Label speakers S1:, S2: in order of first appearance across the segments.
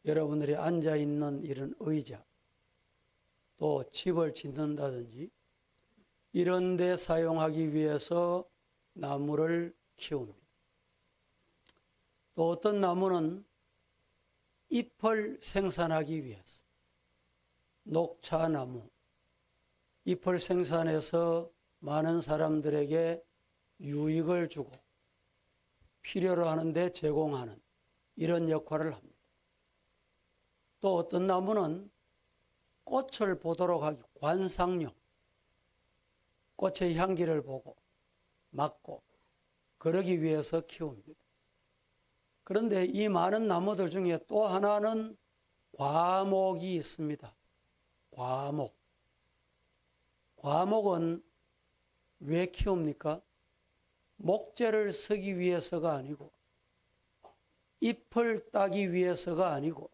S1: 여러분들이 앉아있는 이런 의자, 또 집을 짓는다든지 이런 데 사용하기 위해서 나무를 키웁니다. 또 어떤 나무는 잎을 생산하기 위해서 녹차나무, 잎을 생산해서 많은 사람들에게 유익을 주고 필요로 하는데 제공하는 이런 역할을 합니다. 또 어떤 나무는 꽃을 보도록 하기, 관상용, 꽃의 향기를 보고 맡고 그러기 위해서 키웁니다. 그런데 이 많은 나무들 중에 또 하나는 과목이 있습니다. 과목. 과목은 왜 키웁니까? 목재를 쓰기 위해서가 아니고 잎을 따기 위해서가 아니고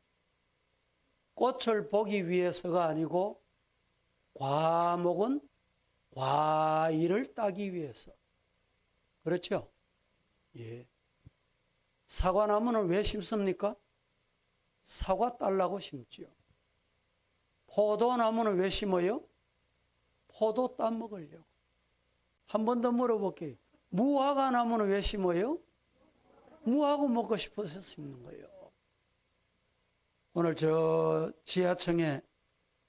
S1: 꽃을 보기 위해서가 아니고 과목은 과일을 따기 위해서. 그렇죠? 예. 사과나무는 왜 심습니까? 사과 따려고 심지요. 포도나무는 왜 심어요? 포도 따 먹으려고. 한 번 더 물어볼게요. 무화과 나무는 왜 심어요? 무화과 먹고 싶어서 심는 거예요. 오늘 저 지하청에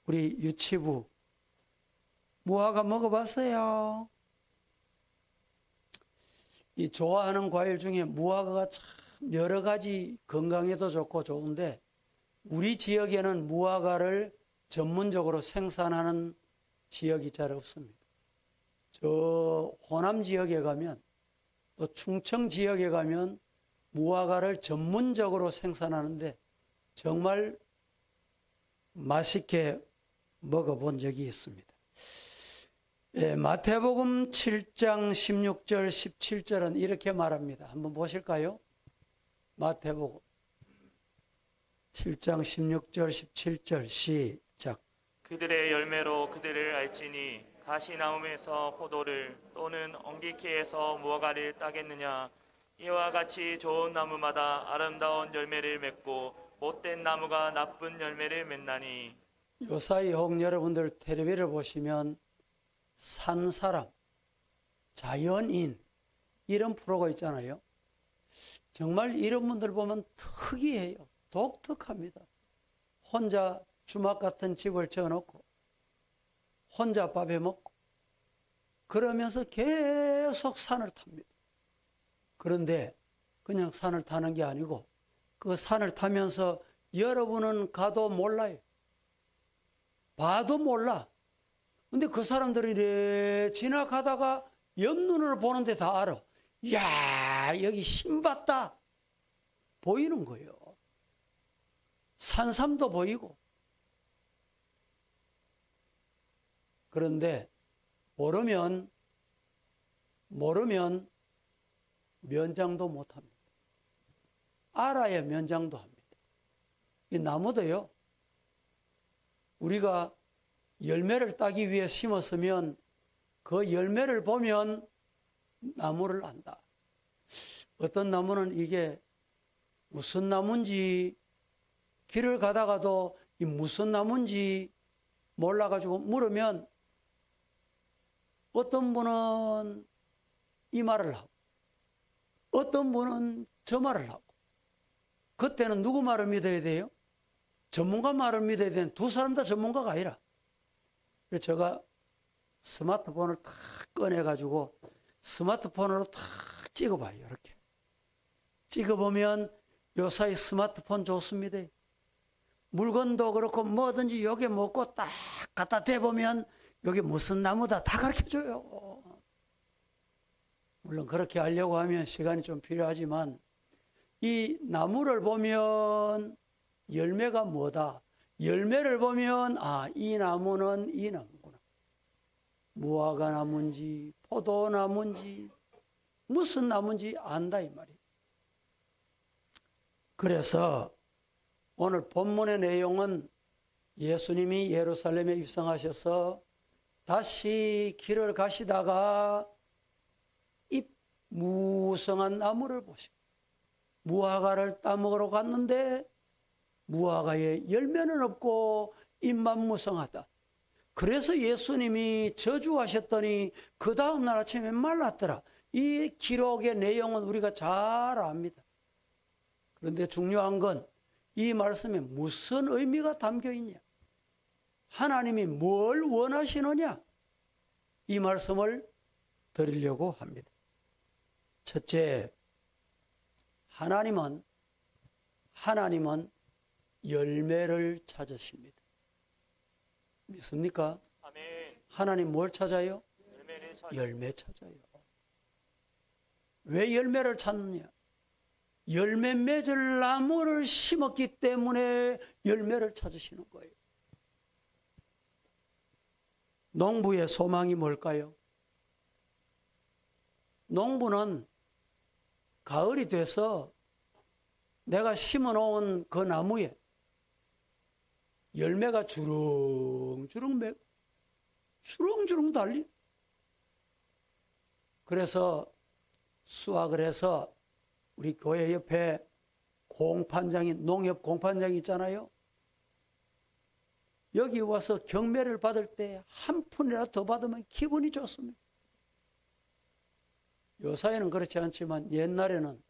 S1: 우리 유치부 무화과 먹어봤어요? 이 좋아하는 과일 중에 무화과가 참 여러 가지 건강에도 좋고 좋은데 우리 지역에는 무화과를 전문적으로 생산하는 지역이 잘 없습니다. 저 호남 지역에 가면 또 충청 지역에 가면 무화과를 전문적으로 생산하는데 정말 맛있게 먹어본 적이 있습니다. 예, 마태복음 7장 16절 17절은 이렇게 말합니다. 한번 보실까요? 마태복음 7장 16절 17절 시작.
S2: 그들의 열매로 그들을 알지니 가시나움에서 포도를 또는 엉기케에서 무화과를 따겠느냐. 이와 같이 좋은 나무마다 아름다운 열매를 맺고 못된 나무가 나쁜 열매를 맺나니.
S1: 요사이 혹 여러분들 텔레비를 보시면 산 사람, 자연인 이런 프로가 있잖아요. 정말 이런 분들 보면 특이해요. 독특합니다. 혼자 주막 같은 집을 지어놓고 혼자 밥해 먹고 그러면서 계속 산을 탑니다. 그런데 그냥 산을 타는 게 아니고 그 산을 타면서 여러분은 가도 몰라요. 봐도 몰라. 근데 그 사람들이 이래 지나가다가 옆눈으로 보는데 다 알아. 이야, 여기 신봤다. 보이는 거예요. 산삼도 보이고. 그런데 모르면 면장도 못합니다. 알아야 면장도 합니다. 이 나무도요. 우리가 열매를 따기 위해 심었으면 그 열매를 보면 나무를 안다. 어떤 나무는 이게 무슨 나무인지 길을 가다가도 이 무슨 나무인지 몰라가지고 물으면 어떤 분은 이 말을 하고 어떤 분은 저 말을 하고 그때는 누구 말을 믿어야 돼요? 전문가 말을 믿어야 되는 두 사람 다 전문가가 아니라 그래서 제가 스마트폰을 탁 꺼내가지고 스마트폰으로 탁 찍어봐요. 이렇게 찍어보면 요사이 스마트폰 좋습니다. 물건도 그렇고 뭐든지 여기 먹고 딱 갖다 대보면 여기 무슨 나무다 다 가르쳐줘요. 물론 그렇게 하려고 하면 시간이 좀 필요하지만 이 나무를 보면 열매가 뭐다. 열매를 보면 이 나무는 이 나무구나. 무화과 나무인지 포도나무인지 무슨 나무인지 안다 이 말이에요. 그래서 오늘 본문의 내용은 예수님이 예루살렘에 입성하셔서 다시 길을 가시다가 이 무성한 나무를 보시고 무화과를 따먹으러 갔는데 무화과에 열매는 없고 잎만 무성하다. 그래서 예수님이 저주하셨더니 그 다음날 아침에 말랐더라. 이 기록의 내용은 우리가 잘 압니다. 그런데 중요한 건 이 말씀에 무슨 의미가 담겨 있냐? 하나님이 뭘 원하시느냐? 이 말씀을 드리려고 합니다. 첫째, 하나님은 열매를 찾으십니다. 믿습니까?
S2: 아멘.
S1: 하나님 뭘 찾아요?
S2: 열매를 찾아.
S1: 열매 찾아요. 왜 열매를 찾느냐? 열매 맺을 나무를 심었기 때문에 열매를 찾으시는 거예요. 농부의 소망이 뭘까요? 농부는 가을이 돼서 내가 심어놓은 그 나무에 열매가 주렁주렁 달리. 그래서 수확을 해서 우리 교회 옆에 농협 공판장이 있잖아요. 여기 와서 경매를 받을 때 한 푼이라도 더 받으면 기분이 좋습니다. 요사이는 그렇지 않지만 옛날에는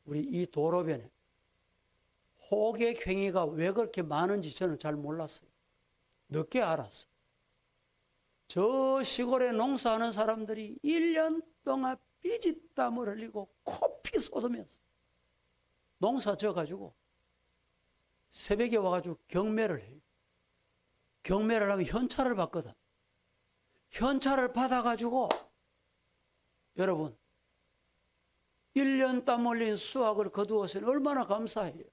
S1: 우리 이 도로변에 호객행위가 왜 그렇게 많은지 저는 잘 몰랐어요. 늦게 알았어요. 저 시골에 농사하는 사람들이 1년 동안 삐짓땀을 흘리고 코피 쏟으면서 농사 져가지고 새벽에 와가지고 경매를 해요. 경매를 하면 현찰을 받거든. 현찰을 받아가지고 여러분 1년 땀 흘린 수확을 거두었으니 얼마나 감사해요.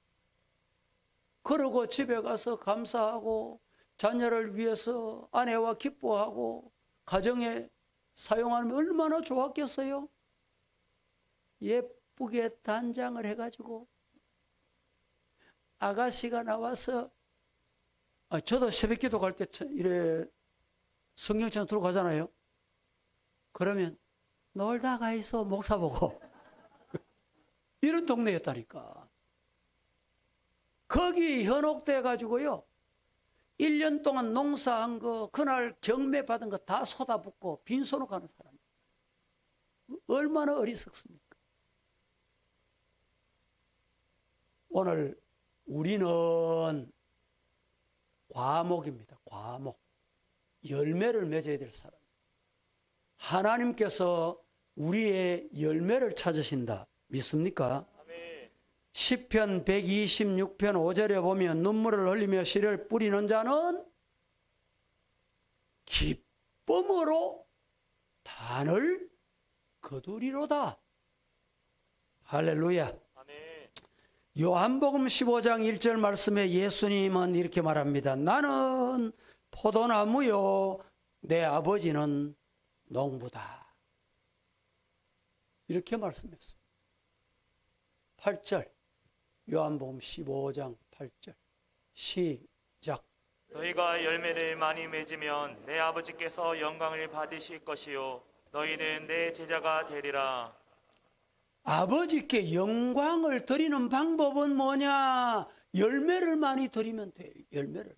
S1: 그러고 집에 가서 감사하고 자녀를 위해서 아내와 기뻐하고 가정에 사용하면 얼마나 좋았겠어요. 예쁘게 단장을 해가지고 아가씨가 나와서 저도 새벽기도 갈 때 이래 성경책 들고 가잖아요. 그러면 놀다가 있어 목사 보고 이런 동네였다니까. 거기 현혹돼 가지고요 1년 동안 농사한 거 그날 경매 받은 거 다 쏟아붓고 빈손으로 가는 사람이 얼마나 어리석습니까? 오늘 우리는 과목입니다. 과목. 열매를 맺어야 될 사람. 하나님께서 우리의 열매를 찾으신다. 믿습니까?
S2: 아멘.
S1: 시편 126편 5절에 보면 눈물을 흘리며 씨를 뿌리는 자는 기쁨으로 단을 거두리로다. 할렐루야.
S2: 아멘.
S1: 요한복음 15장 1절 말씀에 예수님은 이렇게 말합니다. 나는 포도나무요 내 아버지는 농부다. 이렇게 말씀했습니다. 8절 요한복음 15장 8절 시작.
S2: 너희가 열매를 많이 맺으면 내 아버지께서 영광을 받으실 것이요 너희는 내 제자가 되리라.
S1: 아버지께 영광을 드리는 방법은 뭐냐? 열매를 많이 드리면 돼요. 열매를.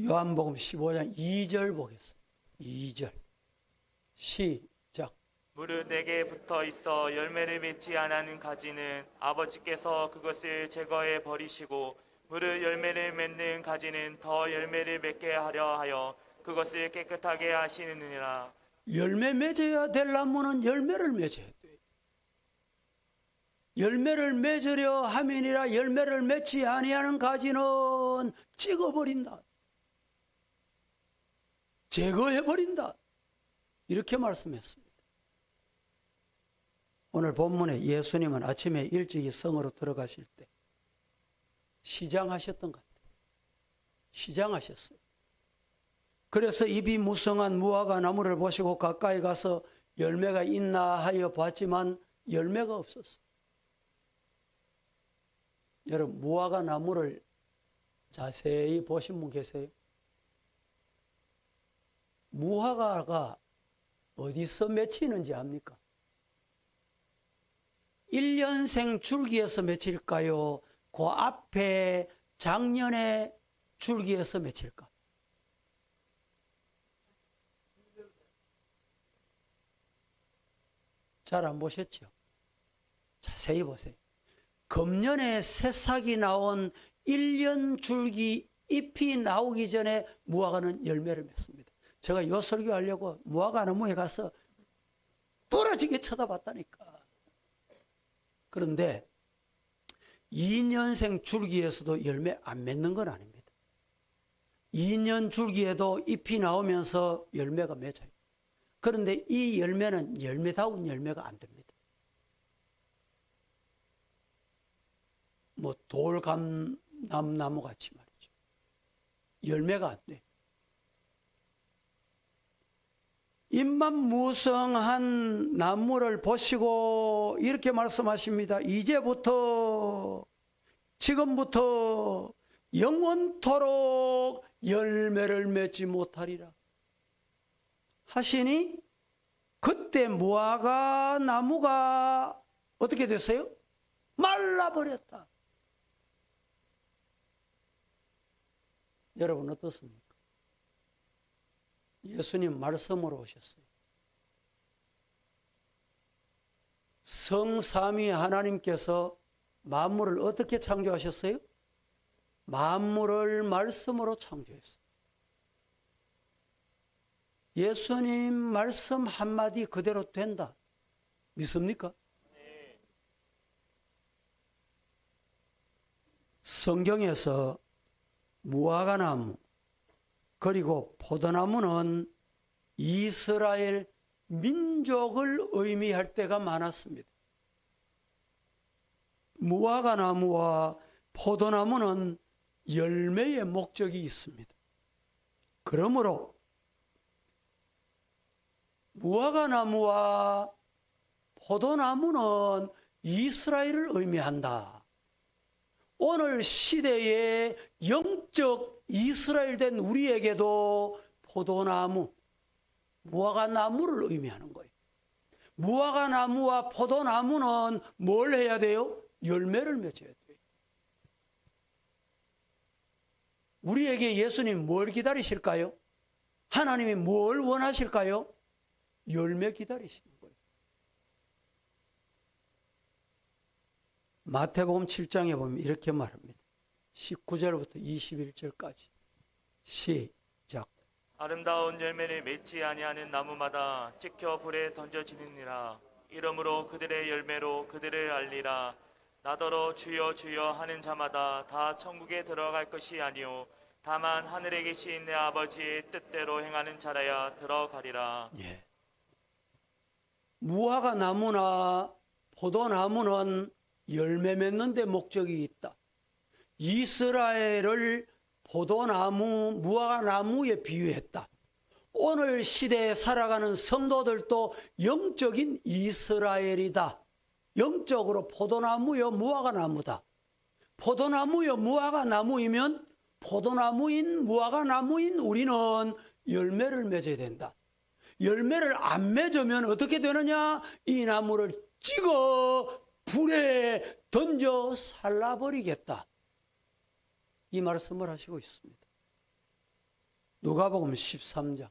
S1: 요한복음 15장 2절 보겠습니다. 2절 시작.
S2: 무릇 내게 붙어 있어 열매를 맺지 않는 가지는 아버지께서 그것을 제거해 버리시고 무릇 열매를 맺는 가지는 더 열매를 맺게 하려 하여 그것을 깨끗하게 하시느니라.
S1: 열매 맺어야 될 나무는 열매를 맺어야 돼요. 열매를 맺으려 함이니라. 열매를 맺지 아니하는 가지는 찍어버린다. 제거해버린다. 이렇게 말씀했습니다. 오늘 본문에 예수님은 아침에 일찍이 성으로 들어가실 때 시장하셨던 것 같아요. 시장하셨어요. 그래서 잎이 무성한 무화과 나무를 보시고 가까이 가서 열매가 있나 하여 봤지만 열매가 없었어요. 여러분, 무화과 나무를 자세히 보신 분 계세요? 무화과가 어디서 맺히는지 압니까? 1년생 줄기에서 맺힐까요? 그 앞에 작년의 줄기에서 맺힐까? 잘 안 보셨죠? 자세히 보세요. 금년에 새싹이 나온 1년 줄기 잎이 나오기 전에 무화과는 열매를 맺습니다. 제가 요 설교하려고 무화과 나무에 가서 부러지게 쳐다봤다니까. 그런데 2년생 줄기에서도 열매 안 맺는 건 아닙니다. 2년 줄기에도 잎이 나오면서 열매가 맺어요. 그런데 이 열매는 열매다운 열매가 안 됩니다. 뭐 돌감나무 같이 말이죠. 열매가 안 돼. 잎만 무성한 나무를 보시고 이렇게 말씀하십니다. 이제부터 지금부터 영원토록 열매를 맺지 못하리라 하시니 그때 무화과 나무가 어떻게 됐어요? 말라버렸다. 여러분 어떻습니까? 예수님 말씀으로 오셨어요. 성삼위 하나님께서 만물을 어떻게 창조하셨어요? 만물을 말씀으로 창조했어요. 예수님 말씀 한마디 그대로 된다. 믿습니까? 성경에서 무화과나무 그리고 포도나무는 이스라엘 민족을 의미할 때가 많았습니다. 무화과나무와 포도나무는 열매의 목적이 있습니다. 그러므로 무화과나무와 포도나무는 이스라엘을 의미한다. 오늘 시대에 영적 이스라엘 된 우리에게도 포도나무, 무화과나무를 의미하는 거예요. 무화과나무와 포도나무는 뭘 해야 돼요? 열매를 맺어야 돼요. 우리에게 예수님 뭘 기다리실까요? 하나님이 뭘 원하실까요? 열매 기다리시는 거예요. 마태복음 7장에 보면 이렇게 말합니다. 19절부터 21절까지 시작.
S2: 아름다운 열매를 맺지 아니하는 나무마다 찍혀 불에 던져지느니라. 이러므로 그들의 열매로 그들을 알리라. 나더러 주여 주여 하는 자마다 다 천국에 들어갈 것이 아니요 다만 하늘에 계신 내 아버지의 뜻대로 행하는 자라야 들어가리라.
S1: 예. 무화과 나무나 포도나무는 열매 맺는 데 목적이 있다. 이스라엘을 포도나무, 무화과나무에 비유했다. 오늘 시대에 살아가는 성도들도 영적인 이스라엘이다. 영적으로 포도나무요 무화과나무다. 포도나무요 무화과나무이면 포도나무인 무화과나무인 우리는 열매를 맺어야 된다. 열매를 안 맺으면 어떻게 되느냐? 이 나무를 찍어 불에 던져 살라버리겠다. 이 말씀을 하시고 있습니다. 누가복음 13장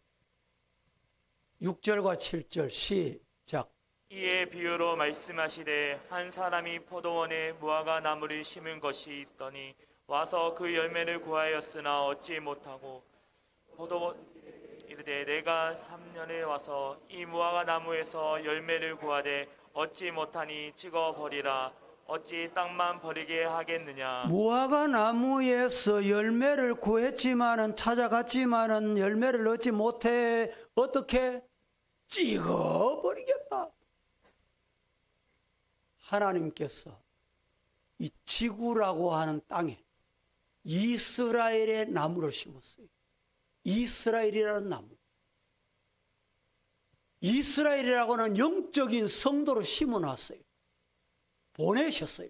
S1: 6절과 7절 시작.
S2: 이에 비유로 말씀하시되 한 사람이 포도원에 무화과 나무를 심은 것이 있더니 와서 그 열매를 구하였으나 얻지 못하고 포도원 이르되 내가 3년에 와서 이 무화과 나무에서 열매를 구하되 얻지 못하니 찍어 버리라. 어찌 땅만 버리게 하겠느냐.
S1: 무화과 나무에서 열매를 구했지만은 찾아갔지만은 열매를 얻지 못해. 어떻게? 찍어 버리겠다. 하나님께서 이 지구라고 하는 땅에 이스라엘의 나무를 심었어요. 이스라엘이라는 나무. 이스라엘이라고는 영적인 성도를 심어놨어요. 보내셨어요.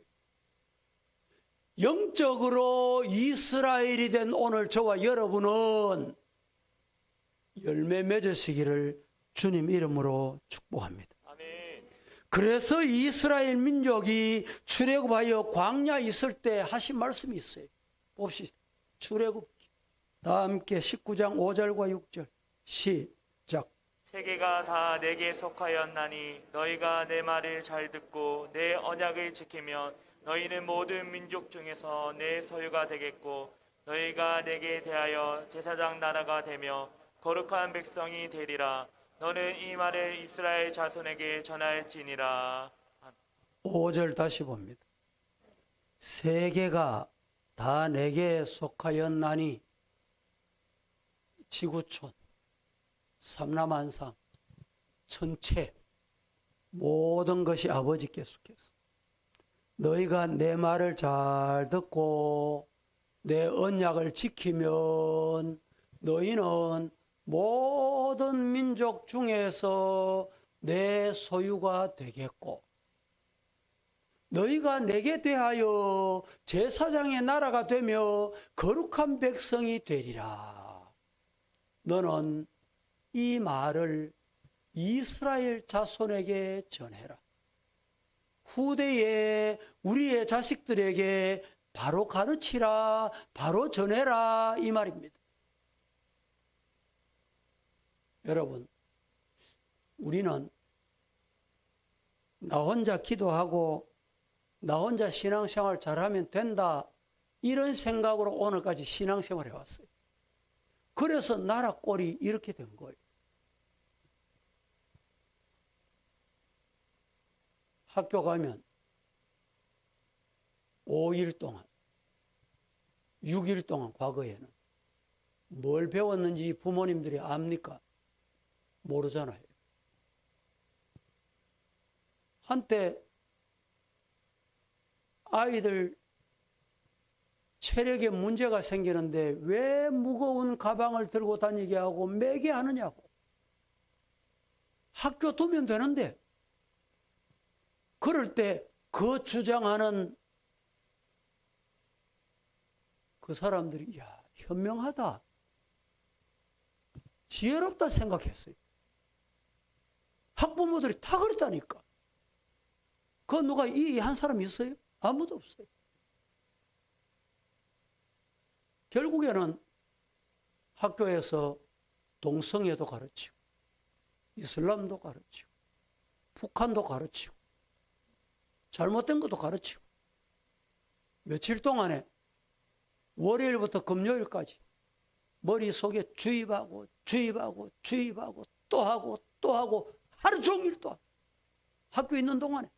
S1: 영적으로 이스라엘이 된 오늘 저와 여러분은 열매 맺으시기를 주님 이름으로 축복합니다.
S2: 아멘.
S1: 그래서 이스라엘 민족이 출애굽하여 광야에 있을 때 하신 말씀이 있어요. 봅시다. 출애굽 다 함께 19장 5절과 6절 시작.
S2: 세계가 다 내게 속하였나니 너희가 내 말을 잘 듣고 내 언약을 지키면 너희는 모든 민족 중에서 내 소유가 되겠고 너희가 내게 대하여 제사장 나라가 되며 거룩한 백성이 되리라. 너는 이 말을 이스라엘 자손에게 전할지니라.
S1: 5절 다시 봅니다. 세계가 다 내게 속하였나니 지구촌, 삼남한상, 전체 모든 것이 아버지께 속해서 너희가 내 말을 잘 듣고 내 언약을 지키면 너희는 모든 민족 중에서 내 소유가 되겠고 너희가 내게 대하여 제사장의 나라가 되며 거룩한 백성이 되리라. 너는 이 말을 이스라엘 자손에게 전해라. 후대에 우리의 자식들에게 바로 가르치라, 바로 전해라 이 말입니다. 여러분, 우리는 나 혼자 기도하고 나 혼자 신앙생활 잘하면 된다 이런 생각으로 오늘까지 신앙생활을 해왔어요. 그래서 나라 꼴이 이렇게 된 거예요. 학교 가면 5일 동안 6일 동안 과거에는 뭘 배웠는지 부모님들이 압니까? 모르잖아요. 한때 아이들 체력에 문제가 생기는데 왜 무거운 가방을 들고 다니게 하고 매게 하느냐고. 학교 두면 되는데 그럴 때 그 주장하는 그 사람들이 야 현명하다, 지혜롭다 생각했어요. 학부모들이 다 그랬다니까. 그 누가 이해한 사람이 있어요? 아무도 없어요. 결국에는 학교에서 동성애도 가르치고 이슬람도 가르치고 북한도 가르치고 잘못된 것도 가르치고 며칠 동안에 월요일부터 금요일까지 머릿속에 주입하고 주입하고 주입하고 또 하고 또 하고 하루 종일 또 하고 학교에 있는 동안에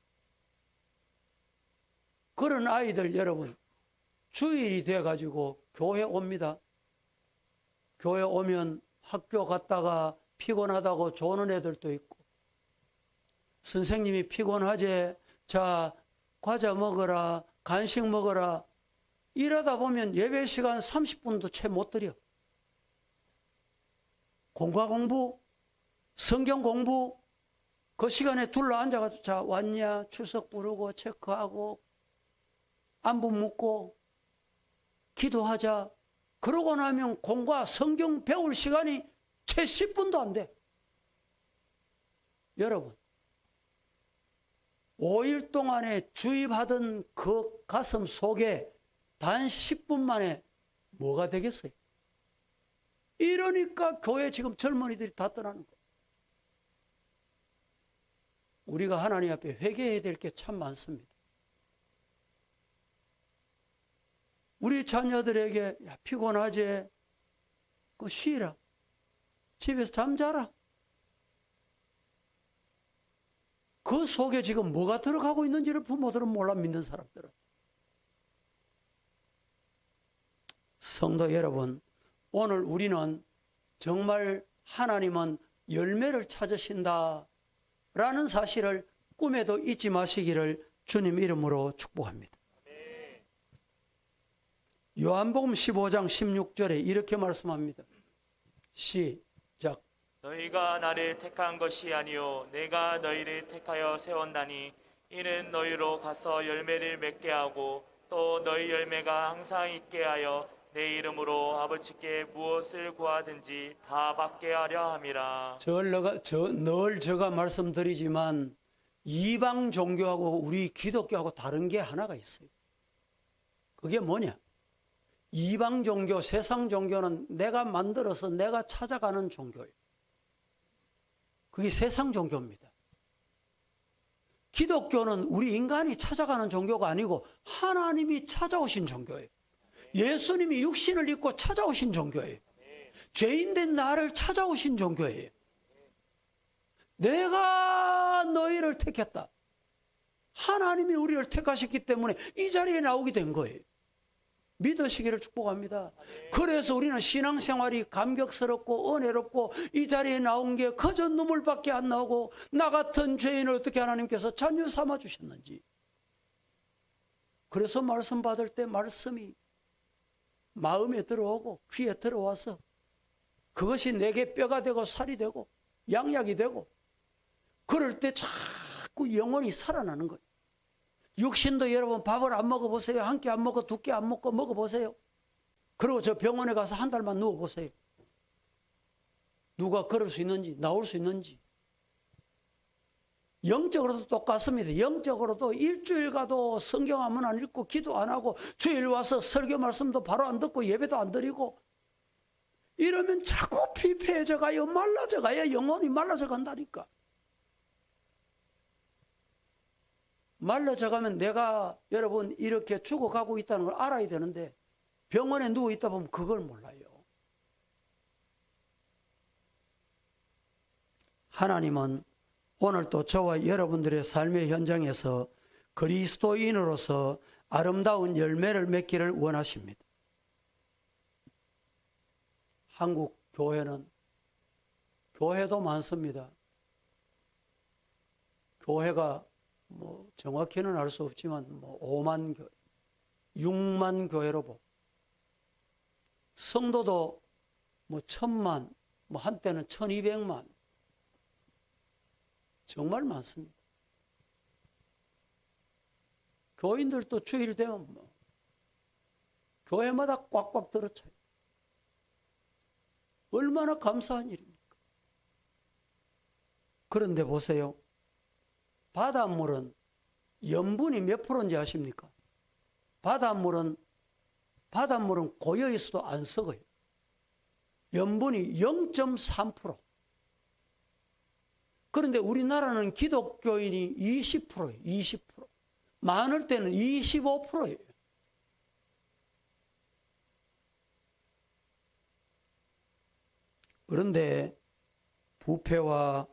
S1: 그런 아이들 여러분 주일이 돼가지고 교회 옵니다. 교회 오면 학교 갔다가 피곤하다고 조는 애들도 있고 선생님이 피곤하지 자 과자 먹어라 간식 먹어라 이러다 보면 예배 시간 30분도 채 못 드려. 공과 공부 성경 공부 그 시간에 둘러앉아가지고 자 왔냐 출석 부르고 체크하고 안부 묻고 기도하자. 그러고 나면 공과 성경 배울 시간이 채 10분도 안 돼. 여러분 5일 동안에 주입하던 그 가슴 속에 단 10분 만에 뭐가 되겠어요? 이러니까 교회 지금 젊은이들이 다 떠나는 거예요. 우리가 하나님 앞에 회개해야 될 게 참 많습니다. 우리 자녀들에게 야, 피곤하지? 그 쉬라. 집에서 잠자라. 그 속에 지금 뭐가 들어가고 있는지를 부모들은 몰라 믿는 사람들은. 성도 여러분, 오늘 우리는 정말 하나님은 열매를 찾으신다 라는 사실을 꿈에도 잊지 마시기를 주님 이름으로 축복합니다. 요한복음 15장 16절에 이렇게 말씀합니다. 시작.
S2: 너희가 나를 택한 것이 아니요 내가 너희를 택하여 세웠나니 이는 너희로 가서 열매를 맺게 하고 또 너희 열매가 항상 있게 하여 내 이름으로 아버지께 무엇을 구하든지 다 받게 하려 함이라.
S1: 늘 제가 말씀드리지만 이방 종교하고 우리 기독교하고 다른 게 하나가 있어요. 그게 뭐냐? 이방 종교, 세상 종교는 내가 만들어서 내가 찾아가는 종교예요. 그게 세상 종교입니다. 기독교는 우리 인간이 찾아가는 종교가 아니고 하나님이 찾아오신 종교예요. 예수님이 육신을 입고 찾아오신 종교예요. 죄인된 나를 찾아오신 종교예요. 내가 너희를 택했다. 하나님이 우리를 택하셨기 때문에 이 자리에 나오게 된 거예요. 믿으시기를 축복합니다. 그래서 우리는 신앙생활이 감격스럽고 은혜롭고 이 자리에 나온 게 그저 눈물밖에 안 나오고 나 같은 죄인을 어떻게 하나님께서 자녀 삼아 주셨는지. 그래서 말씀 받을 때 말씀이 마음에 들어오고 귀에 들어와서 그것이 내게 뼈가 되고 살이 되고 양약이 되고 그럴 때 자꾸 영혼이 살아나는 거예요. 육신도 여러분 밥을 안 먹어보세요. 한 끼 안 먹고 두 끼 안 먹고 먹어보세요. 그리고 저 병원에 가서 한 달만 누워보세요. 누가 걸을 수 있는지 나올 수 있는지. 영적으로도 똑같습니다. 영적으로도 일주일 가도 성경 한번 안 읽고 기도 안 하고 주일 와서 설교 말씀도 바로 안 듣고 예배도 안 드리고 이러면 자꾸 피폐해져 가요. 말라져 가요. 영혼이 말라져 간다니까. 말라져 가면 내가 여러분 이렇게 죽어가고 있다는 걸 알아야 되는데 병원에 누워 있다 보면 그걸 몰라요. 하나님은 오늘 또 저와 여러분들의 삶의 현장에서 그리스도인으로서 아름다운 열매를 맺기를 원하십니다. 한국 교회는 교회도 많습니다. 교회가 정확히는 알 수 없지만 5만 교회, 6만 교회로 보고 성도도 1000만, 한때는 1200만 정말 많습니다. 교인들도 주일 되면 교회마다 꽉꽉 들어차요. 얼마나 감사한 일입니까? 그런데 보세요. 바닷물은 염분이 몇 프로인지 아십니까? 바닷물은 고여 있어도 안 썩어요. 염분이 0.3%. 그런데 우리나라는 기독교인이 20%예요. 20%. 많을 때는 25%예요. 그런데 부패와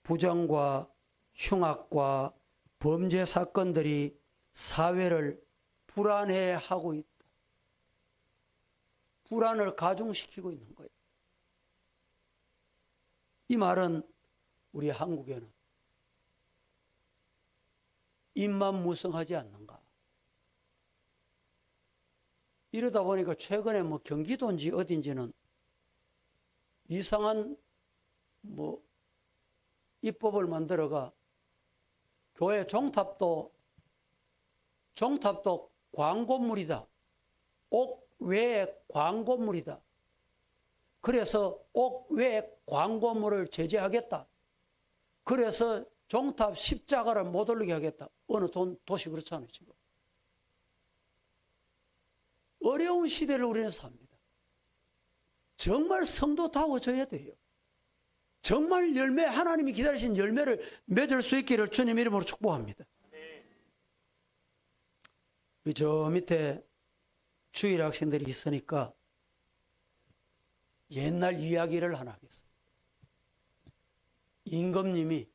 S1: 부정과 흉악과 범죄 사건들이 사회를 불안해하고 있다. 불안을 가중시키고 있는 거예요. 이 말은 우리 한국에는 입만무성하지 않는가. 이러다 보니까 최근에 경기도인지 어딘지는 이상한 입법을 만들어가 교회 종탑도 광고물이다. 옥 외에 광고물이다. 그래서 옥 외에 광고물을 제재하겠다. 그래서 종탑 십자가를 못 올리게 하겠다. 어느 도시 그렇잖아요, 지금. 어려운 시대를 우리는 삽니다. 정말 성도다워져야 돼요. 정말 하나님이 기다리신 열매를 맺을 수 있기를 주님 이름으로 축복합니다. 저 밑에 주일 학생들이 있으니까 옛날 이야기를 하나 하겠습니다. 임금님이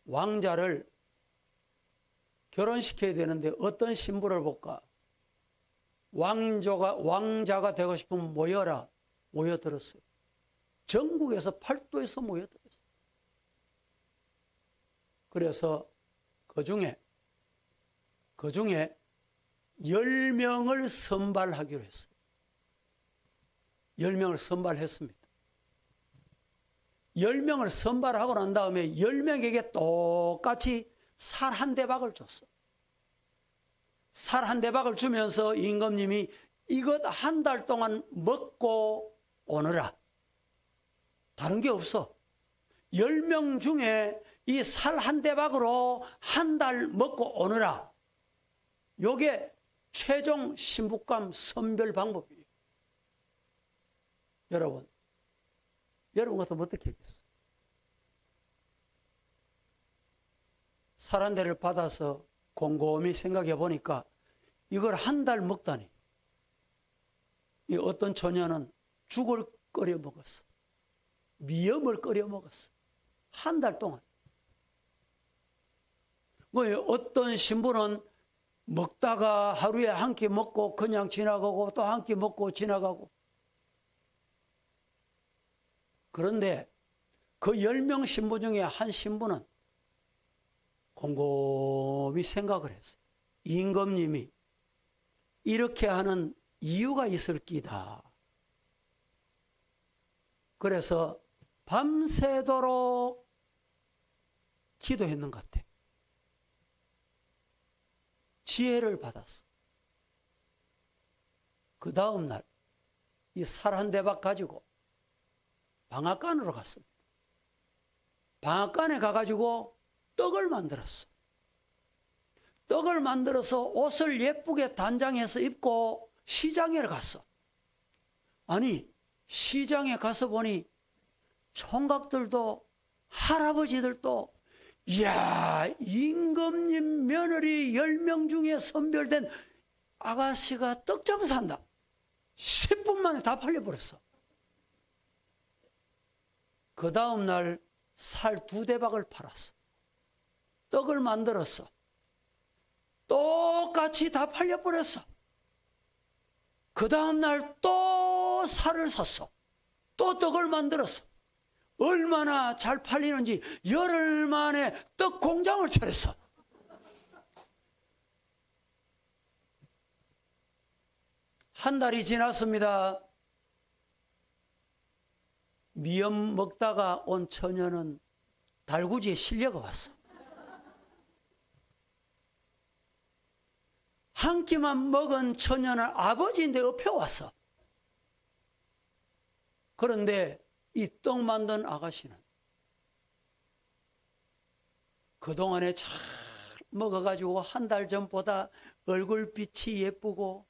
S1: 왕자를 결혼시켜야 되는데 어떤 신부를 볼까? 왕자가 되고 싶으면 모여라. 모여들었어요. 전국에서 팔도에서 모여들었어요. 그래서 그 중에 10명을 선발하기로 했어요. 10명을 선발했습니다. 10명을 선발하고 난 다음에 10명에게 똑같이 살 한 대박을 줬어. 살 한 대박을 주면서 임금님이 이것 한 달 동안 먹고 오너라. 다른 게 없어. 10명 중에 이 살 한 대박으로 한 달 먹고 오느라 요게 최종 신부감 선별 방법이에요. 여러분 같으면 어떻게 하겠어요? 살 한 대를 받아서 곰곰이 생각해 보니까 이걸 한 달 먹다니. 이 어떤 처녀는 죽을 끓여 먹었어. 미염을 끓여 먹었어. 한 달 동안. 어떤 신부는 먹다가 하루에 한 끼 먹고 그냥 지나가고 또 한 끼 먹고 지나가고. 그런데 그 10명 신부 중에 한 신부는 곰곰이 생각을 했어요. 임금님이 이렇게 하는 이유가 있을 끼다. 그래서 밤새도록 기도했는 것 같아. 지혜를 받았어. 그 다음 날 이 살 한 대박 가지고 방앗간으로 갔습니다. 방앗간에 가가지고 떡을 만들었어. 떡을 만들어서 옷을 예쁘게 단장해서 입고 시장에 갔어. 아니, 시장에 가서 보니 총각들도 할아버지들도 이야, 임금님 며느리 10명 중에 선별된 아가씨가 떡 잡아서 한다. 10분 만에 다 팔려버렸어. 그 다음 날 살 2대박을 팔았어. 떡을 만들었어. 똑같이 다 팔려버렸어. 그 다음 날 또 살을 샀어. 또 떡을 만들었어. 얼마나 잘 팔리는지 열흘 만에 떡 공장을 차렸어. 한 달이 지났습니다. 미염 먹다가 온 처녀는 달구지에 실려가 왔어. 한 끼만 먹은 처녀는 아버지인데 업혀왔어. 그런데 이 떡 만든 아가씨는 그동안에 잘 먹어가지고 한 달 전보다 얼굴빛이 예쁘고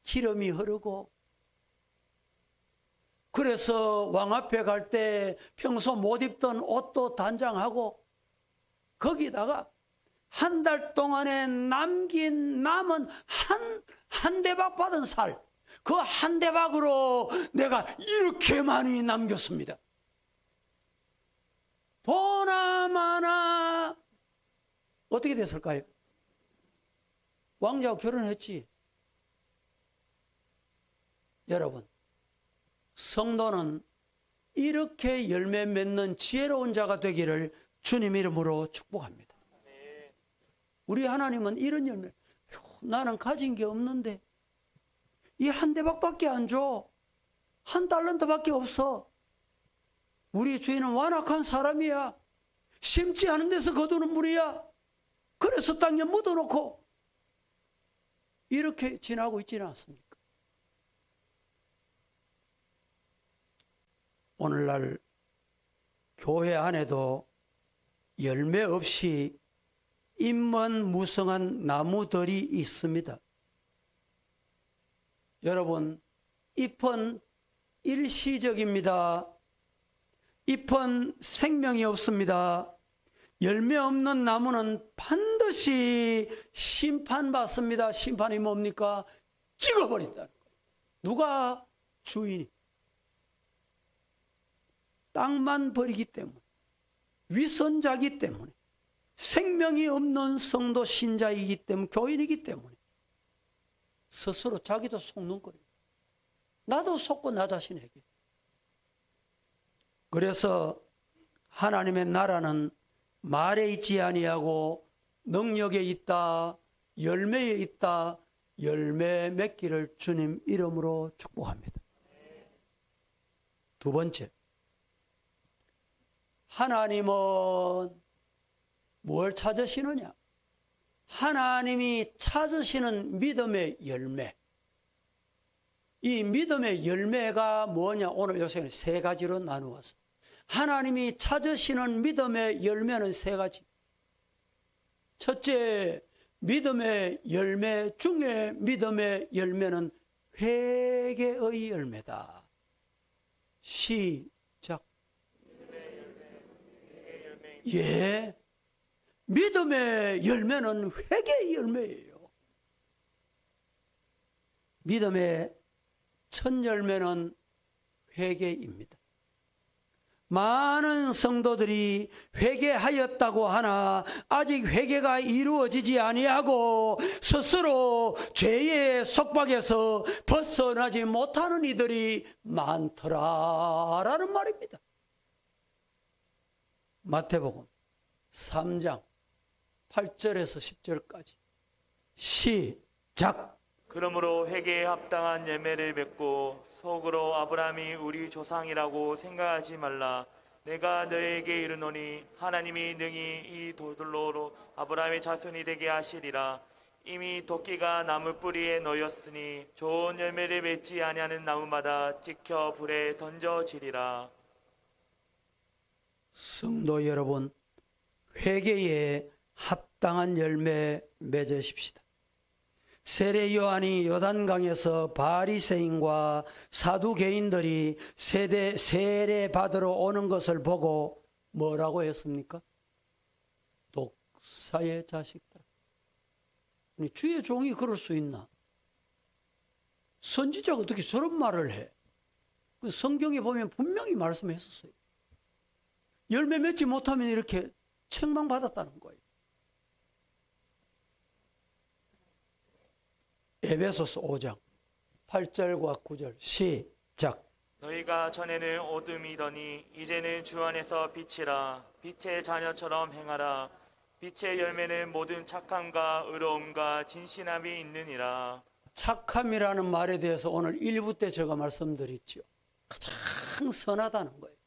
S1: 기름이 흐르고 그래서 왕 앞에 갈 때 평소 못 입던 옷도 단장하고 거기다가 한 달 동안에 남은 한 대박 받은 살, 그 한 대박으로 내가 이렇게 많이 남겼습니다. 보나마나 어떻게 됐을까요? 왕자와 결혼했지. 여러분, 성도는 이렇게 열매 맺는 지혜로운 자가 되기를 주님 이름으로 축복합니다. 우리 하나님은 이런 열매, 나는 가진 게 없는데 이 한 대박밖에 안 줘. 한 달란트밖에 없어. 우리 주인은 완악한 사람이야. 심지 않은 데서 거두는 물이야. 그래서 땅에 묻어놓고 이렇게 지나고 있지는 않습니까? 오늘날 교회 안에도 열매 없이 인문무성한 나무들이 있습니다. 여러분, 잎은 일시적입니다. 잎은 생명이 없습니다. 열매 없는 나무는 반드시 심판받습니다. 심판이 뭡니까? 찍어버린다. 누가? 주인이. 땅만 버리기 때문에, 위선자이기 때문에, 생명이 없는 성도 신자이기 때문에, 교인이기 때문에 스스로 자기도 속는 거예요. 나도 속고 나 자신에게. 그래서 하나님의 나라는 말에 있지 아니하고 능력에 있다, 열매에 있다, 열매 맺기를 주님 이름으로 축복합니다. 두 번째, 하나님은 뭘 찾으시느냐? 하나님이 찾으시는 믿음의 열매. 이 믿음의 열매가 뭐냐? 오늘 요새 세 가지로 나누어서 하나님이 찾으시는 믿음의 열매는 세 가지. 첫째, 믿음의 열매 중에 믿음의 열매는 회개의 열매다. 시작. 예. 믿음의 열매는 회개의 열매예요. 믿음의 첫 열매는 회개입니다. 많은 성도들이 회개하였다고 하나 아직 회개가 이루어지지 아니하고 스스로 죄의 속박에서 벗어나지 못하는 이들이 많더라라는 말입니다. 마태복음 3장 8절에서 10절까지 시작.
S2: 그러므로 회개에 합당한 열매를 맺고 속으로 아브라함이 우리 조상이라고 생각하지 말라. 내가 너에게 이르노니 하나님이 능히 이 돌들로 아브라함의 자손이 되게 하시리라. 이미 도끼가 나무 뿌리에 놓였으니 좋은 열매를 맺지 아니하는 나무마다 찍혀 불에 던져지리라.
S1: 성도 여러분, 회개에 합당한 열매 맺으십시다. 세례 요한이 요단강에서 바리새인과 사두개인들이 세례 받으러 오는 것을 보고 뭐라고 했습니까? 독사의 자식들. 아니, 주의 종이 그럴 수 있나? 선지자가 어떻게 저런 말을 해? 그 성경에 보면 분명히 말씀했었어요. 열매 맺지 못하면 이렇게 책망받았다는 거예요. 에베소서 5장 8절과 9절 시작.
S2: 너희가 전에는 어둠이더니 이제는 주 안에서 빛이라. 빛의 자녀처럼 행하라. 빛의 열매는 모든 착함과 의로움과 진실함이 있느니라.
S1: 착함이라는 말에 대해서 오늘 1부 때 제가 말씀드렸죠. 가장 선하다는 거예요.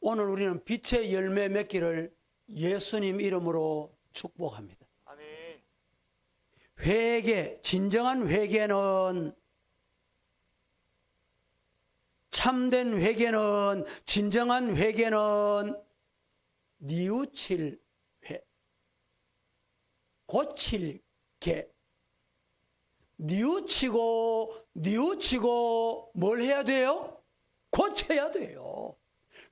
S1: 오늘 우리는 빛의 열매 맺기를 예수님 이름으로 축복합니다.
S2: 아멘.
S1: 회개, 진정한 회개는, 참된 회개는, 진정한 회개는 뉘우칠 회, 고칠 개. 뉘우치고 뭘 해야 돼요? 고쳐야 돼요.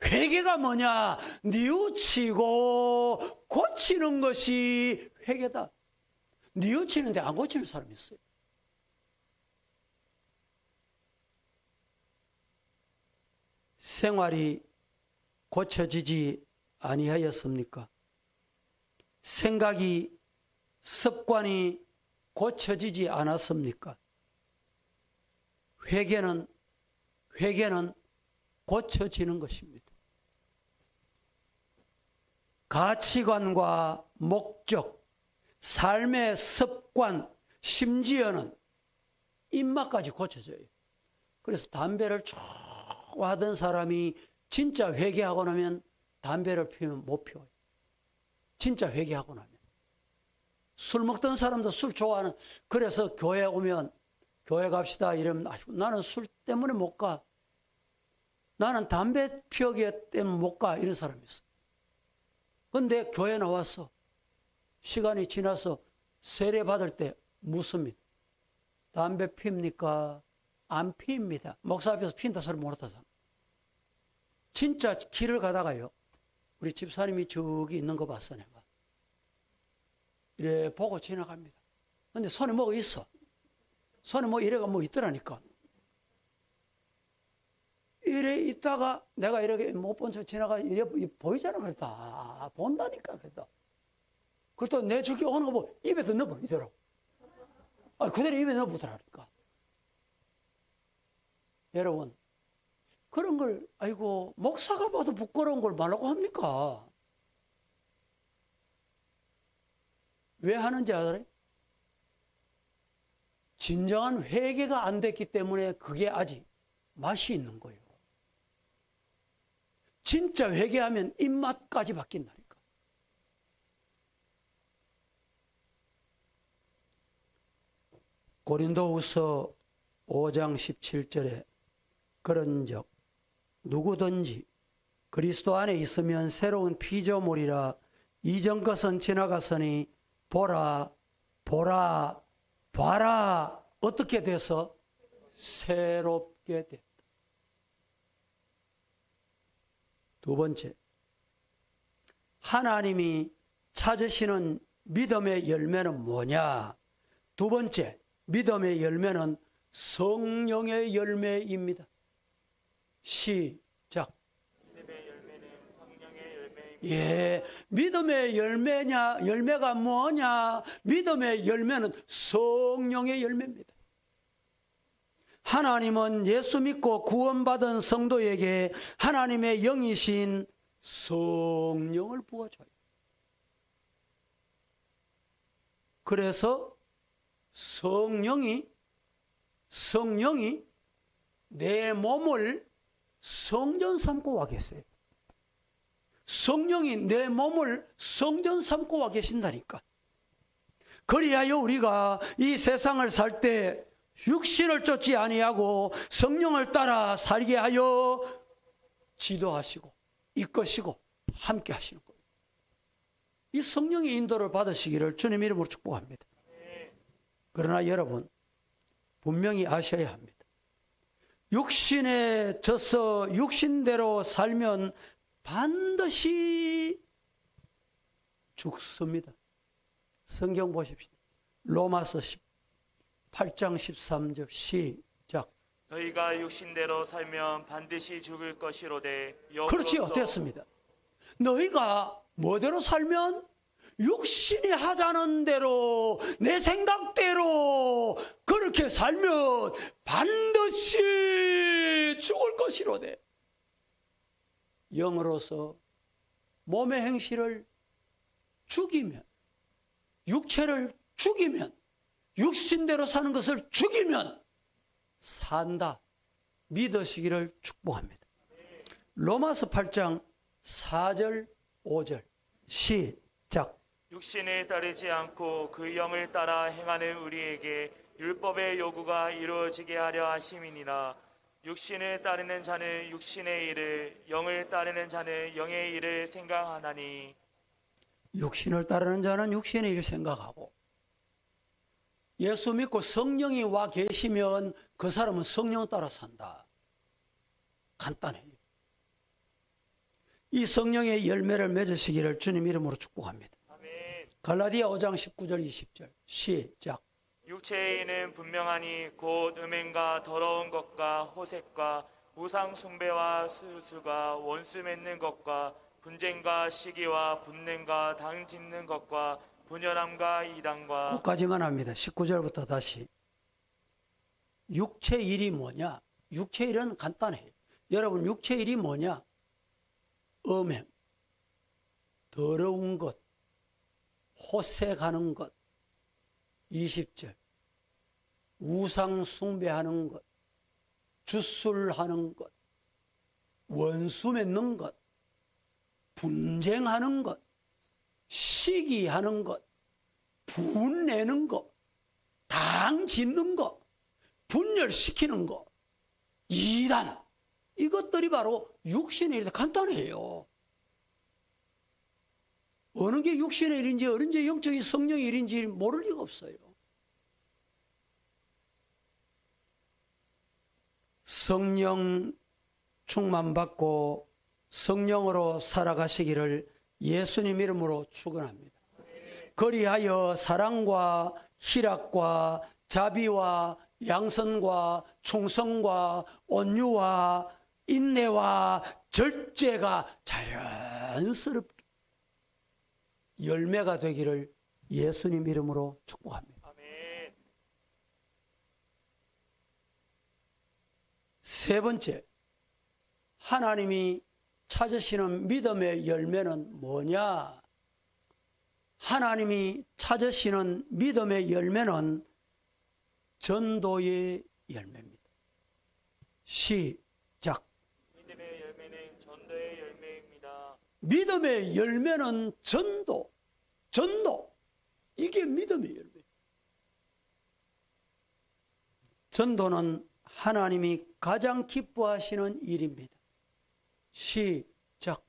S1: 회개가 뭐냐? 뉘우치고 고치는 것이 회개다. 뉘우치는데 안 고치는 사람이 있어요. 생활이 고쳐지지 아니하였습니까? 생각이, 습관이 고쳐지지 않았습니까? 회개는 고쳐지는 것입니다. 가치관과 목적, 삶의 습관, 심지어는 입맛까지 고쳐져요. 그래서 담배를 좋아하던 사람이 진짜 회개하고 나면 담배를 피우면 못 피워요. 진짜 회개하고 나면. 술 먹던 사람도 술 좋아하는, 그래서 교회 오면 교회 갑시다 이러면 나는 술 때문에 못 가. 나는 담배 피우기 때문에 못 가. 이런 사람이 있어. 근데 교회 나와서 시간이 지나서 세례 받을 때 묻습니다. 담배 피웁니까? 안 피웁니다. 목사 앞에서 피운다 소리 못하잖아. 진짜 길을 가다가요. 우리 집사님이 저기 있는 거 봤어 내가. 이래 보고 지나갑니다. 근데 손에 뭐가 있어. 손에 뭐 이래가 뭐 있더라니까. 이래 있다가 내가 이렇게 못 본 척 지나가 이래 보이잖아. 그랬다. 본다니까 그랬다. 그랬다 내 저기 오는 거 보고 입에서 넣어버 이대로. 그대로 입에 넣어보더라니까. 여러분 그런 걸 아이고 목사가 봐도 부끄러운 걸 말라고 합니까? 왜 하는지 알아요? 진정한 회개가 안 됐기 때문에 그게 아직 맛이 있는 거예요. 진짜 회개하면 입맛까지 바뀐다니까. 고린도후서 5장 17절에 그런즉 누구든지 그리스도 안에 있으면 새로운 피조물이라 이전 것은 지나갔으니 보라 보라 봐라 어떻게 돼서 새롭게 됐다. 두 번째, 하나님이 찾으시는 믿음의 열매는 뭐냐? 두 번째, 믿음의 열매는 성령의 열매입니다. 시작.
S2: 믿음의 열매는 성령의 열매입니다.
S1: 예, 믿음의 열매가 뭐냐? 믿음의 열매는 성령의 열매입니다. 하나님은 예수 믿고 구원받은 성도에게 하나님의 영이신 성령을 부어줘요. 그래서 성령이 내 몸을 성전 삼고 와 계세요. 성령이 내 몸을 성전 삼고 와 계신다니까. 그리하여 우리가 이 세상을 살 때 육신을 쫓지 아니하고 성령을 따라 살게 하여 지도하시고 이끄시고 함께 하시는 거예요. 이 성령의 인도를 받으시기를 주님 이름으로 축복합니다. 그러나 여러분 분명히 아셔야 합니다. 육신에 져서 육신대로 살면 반드시 죽습니다. 성경 보십시오. 로마서 8장 13절 시작.
S2: 너희가 육신대로 살면 반드시 죽을 것이로되
S1: 그렇지요. 됐습니다. 너희가 뭐대로 살면 육신이 하자는 대로 내 생각대로 그렇게 살면 반드시 죽을 것이로되 영으로서 몸의 행실을 죽이면 육체를 죽이면 육신대로 사는 것을 죽이면 산다. 믿으시기를 축복합니다. 로마서 8장 4절 5절 시작.
S2: 육신에 따르지 않고 그 영을 따라 행하는 우리에게 율법의 요구가 이루어지게 하려 하심이니라. 육신을 따르는 자는 육신의 일을, 영을 따르는 자는 영의 일을 생각하나니.
S1: 육신을 따르는 자는 육신의 일을 생각하고 예수 믿고 성령이 와 계시면 그 사람은 성령 따라 산다. 간단해요. 이 성령의 열매를 맺으시기를 주님 이름으로 축복합니다.
S2: 아멘.
S1: 갈라디아 5장 19절 20절 시작.
S2: 육체의 이는 분명하니 곧 음행과 더러운 것과 호색과 우상 숭배와 수술과 원수 맺는 것과 분쟁과 시기와 분냄과 당 짓는 것과 분열함과 이단과.
S1: 거기까지만 합니다. 19절부터 다시. 육체 일이 뭐냐? 육체 일은 간단해요. 여러분 육체 일이 뭐냐? 음행, 더러운 것, 호색하는 것, 20절. 우상 숭배하는 것, 주술하는 것, 원수 맺는 것, 분쟁하는 것, 시기하는 것, 분내는 것, 당 짓는 것, 분열시키는 것, 이단, 이것들이 바로 육신의 일이다. 간단해요. 어느 게 육신의 일인지 어느 게 영적인 성령의 일인지 모를 리가 없어요. 성령 충만받고 성령으로 살아가시기를 예수님 이름으로 축원합니다. 그리하여 사랑과 희락과 자비와 양선과 충성과 온유와 인내와 절제가 자연스럽게 열매가 되기를 예수님 이름으로 축복합니다.
S2: 아멘.
S1: 세 번째, 하나님이 찾으시는 믿음의 열매는 뭐냐? 하나님이 찾으시는 믿음의 열매는 전도의 열매입니다. 시작.
S2: 믿음의 열매는 전도의 열매입니다.
S1: 믿음의 열매는 전도. 이게 믿음의 열매. 전도는 하나님이 가장 기뻐하시는 일입니다. 시작.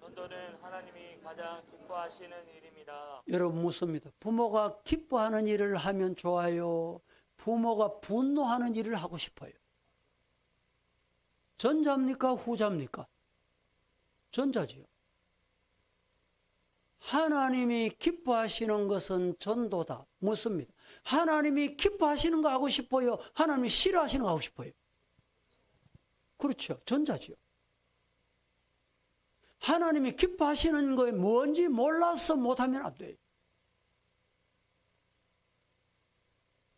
S2: 전도는 하나님이 가장 기뻐하시는 일입니다.
S1: 여러분 묻습니다. 부모가 기뻐하는 일을 하면 좋아요? 부모가 분노하는 일을 하고 싶어요? 전자입니까? 후자입니까? 전자지요. 하나님이 기뻐하시는 것은 전도다. 묻습니다. 하나님이 기뻐하시는 거 하고 싶어요? 하나님이 싫어하시는 거 하고 싶어요? 그렇죠. 전자지요. 하나님이 기뻐하시는 거에 뭔지 몰라서 못하면 안 돼요.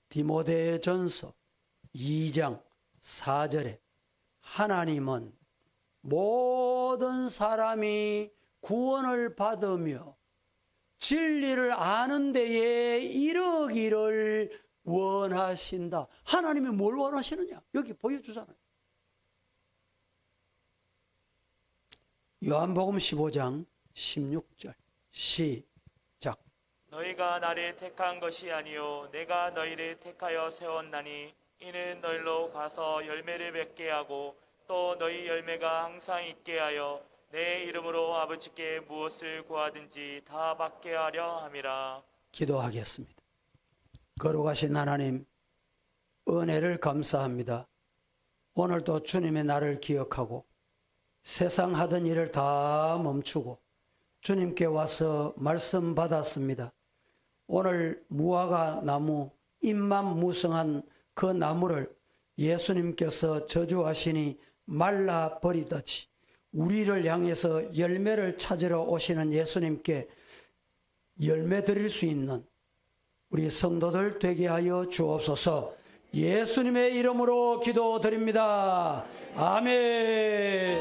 S1: 디모데전서 2장 4절에 하나님은 모든 사람이 구원을 받으며 진리를 아는 데에 이르기를 원하신다. 하나님이 뭘 원하시느냐? 여기 보여주잖아요. 요한복음 15장 16절 시작.
S2: 너희가 나를 택한 것이 아니요 내가 너희를 택하여 세웠나니 이는 너희로 가서 열매를 맺게 하고 또 너희 열매가 항상 있게 하여 내 이름으로 아버지께 무엇을 구하든지 다 받게 하려 함이라.
S1: 기도하겠습니다. 거룩하신 하나님, 은혜를 감사합니다. 오늘도 주님의 나를 기억하고 세상 하던 일을 다 멈추고 주님께 와서 말씀 받았습니다. 오늘 무화과 나무, 잎만 무성한 그 나무를 예수님께서 저주하시니 말라버리듯이 우리를 향해서 열매를 찾으러 오시는 예수님께 열매 드릴 수 있는 우리 성도들 되게 하여 주옵소서. 예수님의 이름으로 기도드립니다. 아멘.